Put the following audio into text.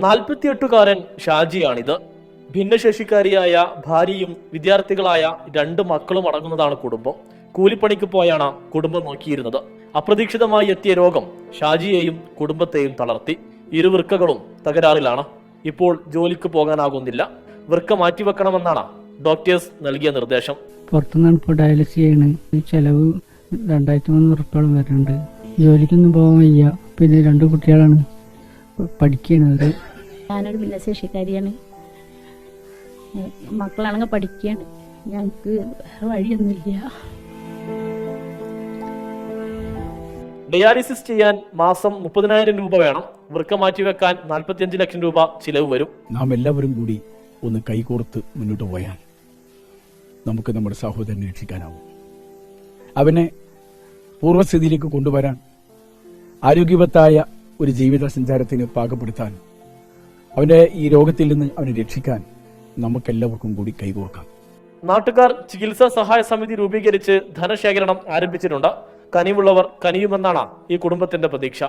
48-കാരൻ ഷാജിയാണിത്. ഭിന്നശേഷിക്കാരിയായ ഭാര്യയും വിദ്യാർത്ഥികളായ 2 മക്കളും അടങ്ങുന്നതാണ് കുടുംബം. കൂലിപ്പണിക്ക് പോയാണ് കുടുംബം നോക്കിയിരുന്നത്. അപ്രതീക്ഷിതമായി എത്തിയ രോഗം ഷാജിയെയും കുടുംബത്തെയും തളർത്തി. ഇരുവൃക്കകളും തകരാറിലാണ്. ഇപ്പോൾ ജോലിക്ക് പോകാനാകുന്നില്ല. വൃക്ക മാറ്റിവെക്കണമെന്നാണ് ഡോക്ടേഴ്സ് നൽകിയ നിർദ്ദേശം. പുറത്തുനിന്നാണ് ഇപ്പോൾ ഡയാലിസിസ് ചെയ്യണത്. ചെലവ് 2300 ഉറുപ്പിയോളം വരുന്നുണ്ട്. ജോലിക്കൊന്നും പോകാൻ വയ്യ. പിന്നെ 2 കുട്ടികളാണ് പഠിക്കുന്നത്. ഞാനൊരു ഭിന്നശേഷിക്കാരിയാണ്. മക്കളാണെങ്കിൽ പഠിക്കുകയാണ്. ഞങ്ങൾക്ക് വഴിയൊന്നുമില്ല. ഡയാലിസിസ് ചെയ്യാൻ മാസം 30,000 രൂപ വേണം. വൃക്ക മാറ്റിവെക്കാൻ 45 ലക്ഷം രൂപ ചിലവ് വരും. നാം എല്ലാവരും കൂടി ഒന്ന് കൈകോർത്ത് മുന്നോട്ട് പോയാൽ നമുക്ക് നമ്മുടെ സഹോദരനെ രക്ഷിക്കാനാവും. അവനെ പൂർവ്വസ്ഥിതിയിലേക്ക് കൊണ്ടുവരാൻ, ആരോഗ്യവത്തായ ഒരു ജീവിത സഞ്ചാരത്തിന് പാകപ്പെടുത്താൻ, അവന്റെ ഈ രോഗത്തിൽ നിന്ന് അവനെ രക്ഷിക്കാൻ നമുക്കെല്ലാവർക്കും കൂടി കൈകോർക്കാം. നാട്ടുകാർ ചികിത്സാ സഹായ സമിതി രൂപീകരിച്ച് ധനശേഖരണം ആരംഭിച്ചിട്ടുണ്ട്. കനിവുള്ളവർ കനിയുമെന്നാണ് ഈ കുടുംബത്തിന്റെ പ്രതീക്ഷ.